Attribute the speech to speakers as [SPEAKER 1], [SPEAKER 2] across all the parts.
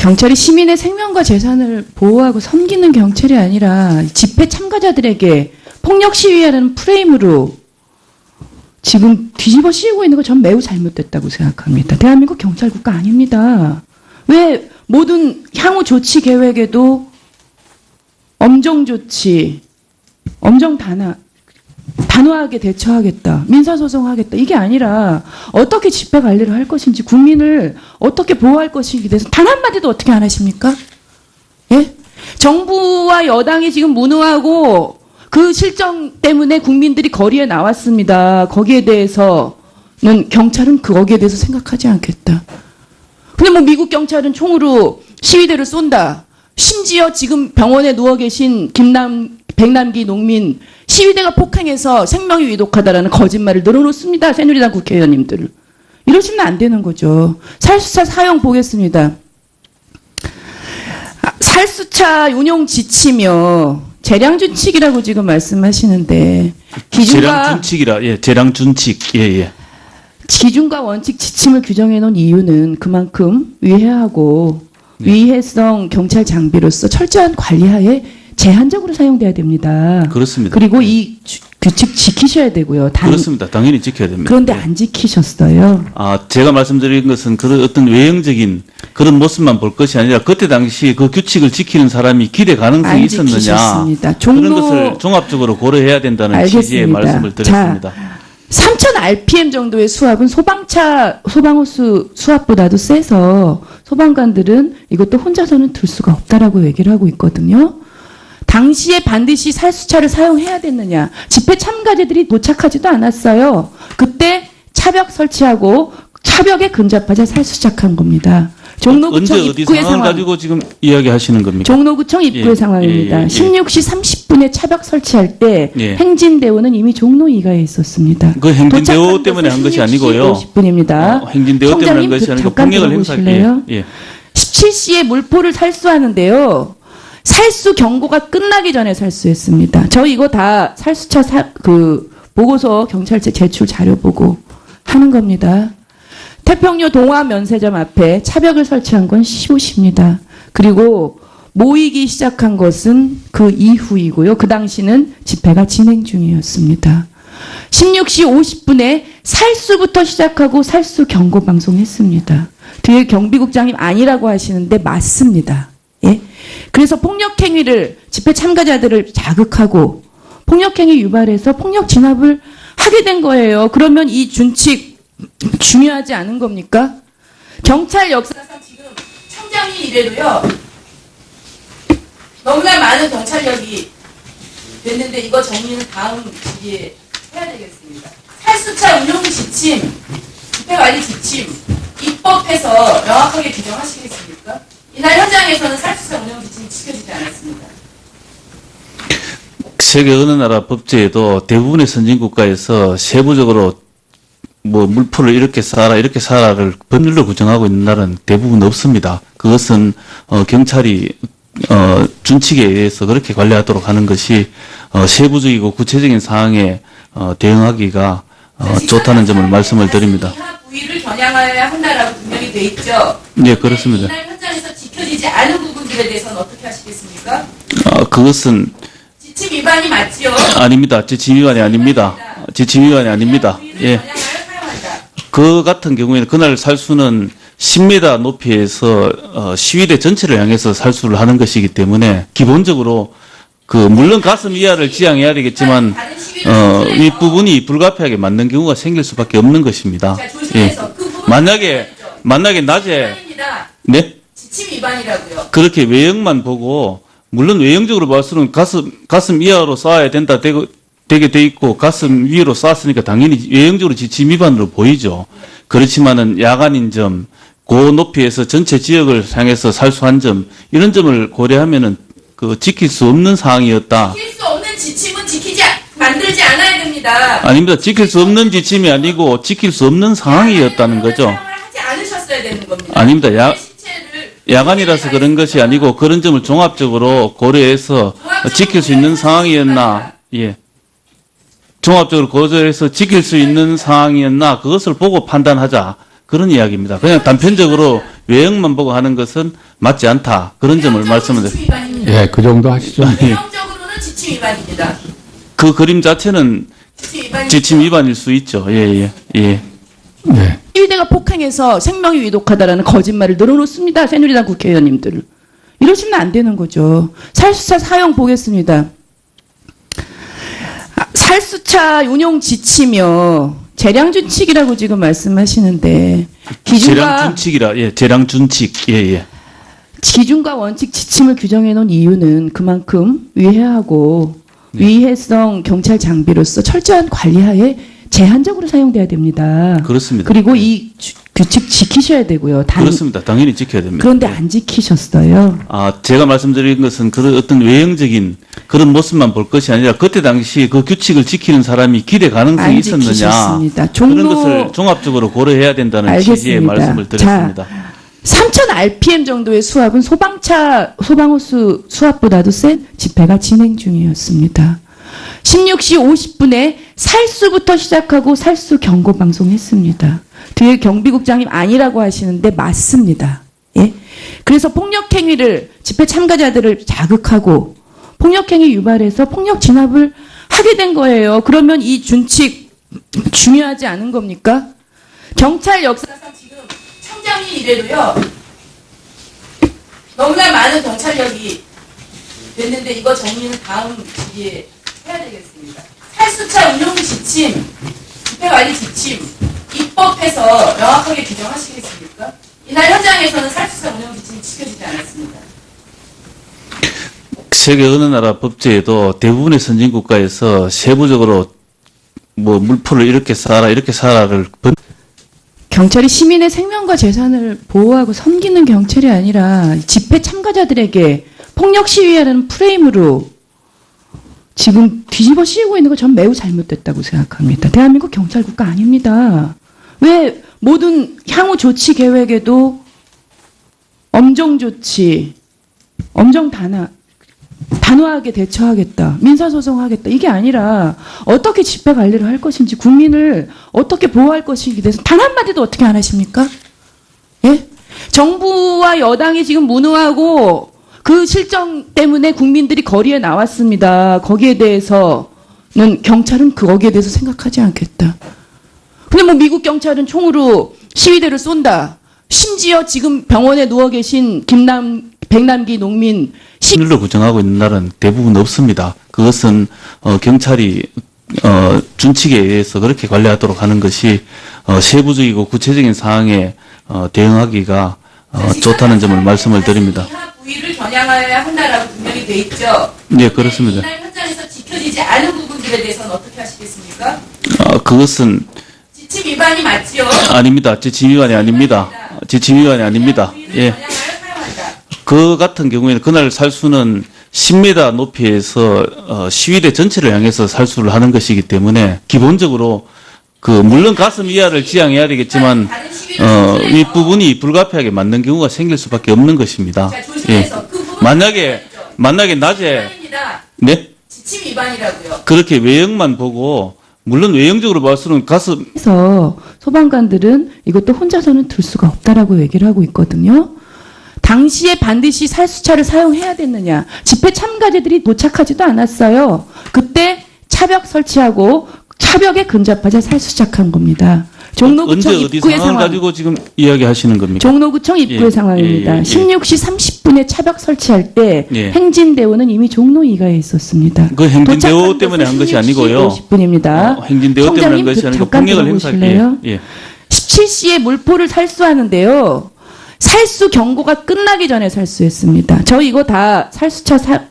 [SPEAKER 1] 경찰이 시민의 생명과 재산을 보호하고 섬기는 경찰이 아니라 집회 참가자들에게 폭력 시위하는 프레임으로 지금 뒤집어 씌우고 있는 거 전 매우 잘못됐다고 생각합니다. 대한민국 경찰 국가 아닙니다. 왜 모든 향후 조치 계획에도 엄정 조치, 엄정 단호하게 대처하겠다, 민사소송하겠다, 이게 아니라 어떻게 집회 관리를 할 것인지, 국민을 어떻게 보호할 것인지에 대해서 단 한마디도 어떻게 안 하십니까? 예? 정부와 여당이 지금 무능하고 그 실정 때문에 국민들이 거리에 나왔습니다. 거기에 대해서는 경찰은 거기에 대해서 생각하지 않겠다. 근데 뭐 미국 경찰은 총으로 시위대를 쏜다. 심지어 지금 병원에 누워 계신 백남기 농민 시위대가 폭행해서 생명이 위독하다라는 거짓말을 늘어놓습니다. 새누리당 국회의원님들. 이러시면 안 되는 거죠. 살수차 사용 보겠습니다. 살수차 운용 지침이요. 재량준칙이라고 지금 말씀하시는데
[SPEAKER 2] 재량준칙이라, 예, 재량준칙, 예, 예.
[SPEAKER 1] 기준과 원칙 지침을 규정해 놓은 이유는 그만큼 위해하고 위해성 경찰 장비로서 철저한 관리하에 제한적으로 사용돼야 됩니다.
[SPEAKER 2] 그렇습니다.
[SPEAKER 1] 그리고 이 규칙 지키셔야 되고요.
[SPEAKER 2] 그렇습니다. 당연히 지켜야 됩니다.
[SPEAKER 1] 그런데 안 지키셨어요.
[SPEAKER 2] 제가 말씀드린 것은 그런 어떤 외형적인 그런 모습만 볼 것이 아니라 그때 당시 그 규칙을 지키는 사람이 기대 가능성이 있었느냐.
[SPEAKER 1] 지키셨습니다.
[SPEAKER 2] 그런 것을 종합적으로 고려해야 된다는 취지의 말씀을 드렸습니다.
[SPEAKER 1] 3,000 RPM 정도의 수압은 소방호수 수압보다도 세서 소방관들은 이것도 혼자서는 들 수가 없다라고 얘기를 하고 있거든요. 당시에 반드시 살수차를 사용해야 됐느냐. 집회 참가자들이 도착하지도 않았어요. 그때 차벽 설치하고 차벽에 근접하자 살수작한 겁니다. 종로구청
[SPEAKER 2] 언제 어디
[SPEAKER 1] 입구의
[SPEAKER 2] 상황을
[SPEAKER 1] 상황.
[SPEAKER 2] 가지고 지금 이야기하시는 겁니까?
[SPEAKER 1] 종로구청 입구의
[SPEAKER 2] 예,
[SPEAKER 1] 상황입니다.
[SPEAKER 2] 예, 예.
[SPEAKER 1] 16시 30분에 차벽 설치할 때
[SPEAKER 2] 예.
[SPEAKER 1] 행진대오는 이미 종로 2가에 있었습니다.
[SPEAKER 2] 그 행진대오 때문에 한 것이 아니고요.
[SPEAKER 1] 50분입니다.
[SPEAKER 2] 행진대오 때문에 한 것이 아니고 폭력을 행사할게요. 예.
[SPEAKER 1] 17시에 물포를 살수하는데요. 살수 경고가 끝나기 전에 살수했습니다. 저 이거 다 살수차 보고서 경찰체 제출 자료 보고 하는 겁니다. 태평로 동화 면세점 앞에 차벽을 설치한 건 15시입니다. 그리고 모이기 시작한 것은 그 이후이고요. 그 당시는 집회가 진행 중이었습니다. 16시 50분에 살수부터 시작하고 살수 경고 방송했습니다. 뒤에 경비국장님 아니라고 하시는데 맞습니다. 예? 그래서 폭력행위를 집회 참가자들을 자극하고 폭력행위 유발해서 폭력 진압을 하게 된 거예요. 그러면 이 준칙 중요하지 않은 겁니까? 경찰 역사상 지금 청장이 이래도요. 너무나 많은 경찰력이 됐는데 이거 정리는 다음 시기에 해야 되겠습니다. 살수차 운용 지침, 집회관리 지침 입법해서 명확하게 규정하시겠습니까? 이날 현장에서는 살수차 운영 지침이 지켜지지 않았습니다.
[SPEAKER 2] 세계 어느 나라 법제에도 대부분의 선진국가에서 세부적으로 물포를 이렇게 쏴라를 법률로 구정하고 있는 나라는 대부분 없습니다. 그것은 경찰이 준칙에 의해서 그렇게 관리하도록 하는 것이 세부적이고 구체적인 사항에 대응하기가 좋다는 점을 말씀을 드립니다.
[SPEAKER 1] 이하 부위를 겨냥하여야 한다라고 분명히 돼 있죠.
[SPEAKER 2] 네, 그렇습니다.
[SPEAKER 1] 이날 현장에서 지켜지지 않은 부분들에 대해서는 어떻게 하시겠습니까?
[SPEAKER 2] 그것은
[SPEAKER 1] 지침 위반이 맞지요?
[SPEAKER 2] 아닙니다. 지침 위반이 아닙니다. 지침 위반이 아닙니다. 예. 그 같은 경우에는 그날 살수는 10m 높이에서 시위대 전체를 향해서 살수를 하는 것이기 때문에 기본적으로 물론 가슴 이하를 지향해야 되겠지만 윗부분이 불가피하게 맞는 경우가 생길 수밖에 없는 것입니다. 예. 만약에 낮에 네?
[SPEAKER 1] 지침 위반이라고요.
[SPEAKER 2] 그렇게 외형만 보고 물론 외형적으로 봐서는 가슴 이하로 쏴야 된다 되게 돼 있고 가슴 위로 쐈으니까 당연히 외형적으로 지침 위반으로 보이죠. 그렇지만은 야간인 점, 고 높이에서 전체 지역을 향해서 살수한 점 이런 점을 고려하면은 지킬 수 없는 사항이었다.
[SPEAKER 1] 지킬 수 없는 지침은 만들지 않아야 됩니다.
[SPEAKER 2] 아닙니다. 지킬 수 없는 지침이 아니고 지킬 수 없는 상황이었다는 거죠.
[SPEAKER 1] 사용을 하지 않으셨어야 되는 겁니다.
[SPEAKER 2] 아닙니다. 야간이라서 그런 것이 아니고 그런 점을 종합적으로 고려해서 지킬 수 있는 상황이었나. 예. 종합적으로 고려해서 지킬 수 있는 상황이었나 그것을 보고 판단하자 그런 이야기입니다. 그냥 단편적으로 외형만 보고 하는 것은 맞지 않다. 그런 점을 말씀을 드립니다.
[SPEAKER 3] 지침 위반입니다.
[SPEAKER 4] 예, 그 정도 하시죠.
[SPEAKER 3] 내용적으로는 지침 위반입니다.
[SPEAKER 2] 그 그림 자체는
[SPEAKER 3] 지침 위반이
[SPEAKER 2] 지침 위반일 수 있죠. 예.
[SPEAKER 4] 네.
[SPEAKER 1] 시위대가 폭행해서 생명이 위독하다라는 거짓말을 늘어놓습니다. 새누리당 국회의원님들을. 이러시면 안 되는 거죠. 살수차 사용 보겠습니다. 살수차 운용 지침이요. 재량준칙이라고 지금 말씀하시는데 기준과
[SPEAKER 2] 재량준칙이라 재량준칙. 예.
[SPEAKER 1] 기준과 원칙 지침을 규정해 놓은 이유는 그만큼 위해하고 위해성 경찰 장비로서 철저한 관리하에 제한적으로 사용돼야 됩니다.
[SPEAKER 2] 그렇습니다.
[SPEAKER 1] 그리고 이 규칙 지키셔야 되고요.
[SPEAKER 2] 그렇습니다. 당연히 지켜야 됩니다.
[SPEAKER 1] 그런데 안 지키셨어요.
[SPEAKER 2] 제가 말씀드린 것은 그런 어떤 외형적인 그런 모습만 볼 것이 아니라 그때 당시 그 규칙을 지키는 사람이 기대 가능성이
[SPEAKER 1] 안
[SPEAKER 2] 있었느냐.
[SPEAKER 1] 지키셨습니다.
[SPEAKER 2] 그런 것을 종합적으로 고려해야 된다는 취지의
[SPEAKER 1] 알겠습니다.
[SPEAKER 2] 말씀을 드렸습니다.
[SPEAKER 1] 자, 3,000 RPM 정도의 수압은 소방호수 수압보다도 센 집회가 진행 중이었습니다. 16시 50분에 살수부터 시작하고 살수 경고 방송했습니다. 뒤에 경비국장님 아니라고 하시는데 맞습니다. 예? 그래서 폭력행위를 집회 참가자들을 자극하고 폭력행위 유발해서 폭력 진압을 하게 된 거예요. 그러면 이 준칙 중요하지 않은 겁니까? 경찰 역사상
[SPEAKER 3] 지금 청장이 이래도요. 너무나 많은 경찰력이 됐는데 이거 정리는 다음 시기에 해야 되겠습니다. 살수차 운용 지침, 집회관리 지침 입법해서 명확하게 규정하시겠습니까? 이날 현장에서는 살수차 운용 지침이 지켜지지 않았습니다.
[SPEAKER 2] 세계 어느 나라 법제에도 대부분의 선진국가에서 세부적으로 물포를 이렇게 사라를
[SPEAKER 1] 경찰이 시민의 생명과 재산을 보호하고 섬기는 경찰이 아니라 집회 참가자들에게 폭력 시위하는 프레임으로 지금 뒤집어 씌우고 있는 거 전 매우 잘못됐다고 생각합니다. 대한민국 경찰 국가 아닙니다. 왜 모든 향후 조치 계획에도 엄정 조치, 엄정 단호하게 대처하겠다, 민사소송하겠다 이게 아니라 어떻게 집회 관리를 할 것인지 국민을 어떻게 보호할 것인지에 대해서 단 한마디도 어떻게 안 하십니까? 예? 정부와 여당이 지금 무능하고 그 실정 때문에 국민들이 거리에 나왔습니다. 거기에 대해서는 경찰은 거기에 대해서 생각하지 않겠다. 근데 미국 경찰은 총으로 시위대를 쏜다. 심지어 지금 병원에 누워 계신 백남기 농민
[SPEAKER 2] 신일로 부정하고 있는 나라는 대부분 없습니다. 그것은 경찰이 준칙에 의해서 그렇게 관리하도록 하는 것이 세부적이고 구체적인 사항에 대응하기가 좋다는 점을 말씀을 드립니다.
[SPEAKER 3] 이하 부위를 겨냥하여야 한다라고 분명히 돼 있죠.
[SPEAKER 2] 네, 그렇습니다.
[SPEAKER 3] 이날 현장에서 지켜지지 않은 부분들에 대해서는 어떻게 하시겠습니까?
[SPEAKER 2] 그것은
[SPEAKER 3] 지침 위반이 맞지요?
[SPEAKER 2] 아닙니다. 지침 위반이 아닙니다. 지침 위반이 아닙니다. 예.
[SPEAKER 3] 겨냥하여 사용한다.
[SPEAKER 2] 그 같은 경우에는 그날 살수는 10m 높이에서 시위대 전체를 향해서 살수를 하는 것이기 때문에 기본적으로 물론 가슴 이하를 지향해야 되겠지만 윗부분이 불가피하게 맞는 경우가 생길 수밖에 없는 것입니다.
[SPEAKER 3] 자, 조심해서 그 부분
[SPEAKER 2] 만약에 낮에
[SPEAKER 3] 위반입니다.
[SPEAKER 2] 네
[SPEAKER 3] 지침 위반이라고요.
[SPEAKER 2] 그렇게 외형만 보고 물론 외형적으로 봐서는 가슴
[SPEAKER 1] 그래서 소방관들은 이것도 혼자서는 들 수가 없다라고 얘기를 하고 있거든요. 당시에 반드시 살수차를 사용해야 됐느냐. 집회 참가자들이 도착하지도 않았어요. 그때 차벽 설치하고 차벽에 근접하자 살수작한 겁니다. 종로구청
[SPEAKER 2] 언제 어디
[SPEAKER 1] 입구의
[SPEAKER 2] 상황을
[SPEAKER 1] 상황.
[SPEAKER 2] 가지고 지금 이야기하시는 겁니까?
[SPEAKER 1] 종로구청 입구의
[SPEAKER 2] 예,
[SPEAKER 1] 상황입니다.
[SPEAKER 2] 예.
[SPEAKER 1] 16시 30분에 차벽 설치할 때
[SPEAKER 2] 예.
[SPEAKER 1] 행진대우는 이미 종로 2가에 있었습니다.
[SPEAKER 2] 그 행진대우 때문에 한 것이 아니고요.
[SPEAKER 1] 50분입니다.
[SPEAKER 2] 행진대우 때문에 한 것이 아니고 폭력을 행사했고요.
[SPEAKER 1] 17시에 물포를 살수하는데요. 살수 경고가 끝나기 전에 살수했습니다. 저 이거 다 살수차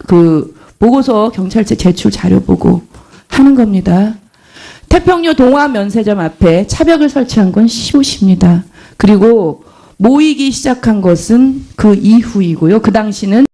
[SPEAKER 1] 보고서 경찰체 제출 자료 보고 하는 겁니다. 태평로 동화 면세점 앞에 차벽을 설치한 건 시옷입니다. 그리고 모이기 시작한 것은 그 이후이고요. 그 당시는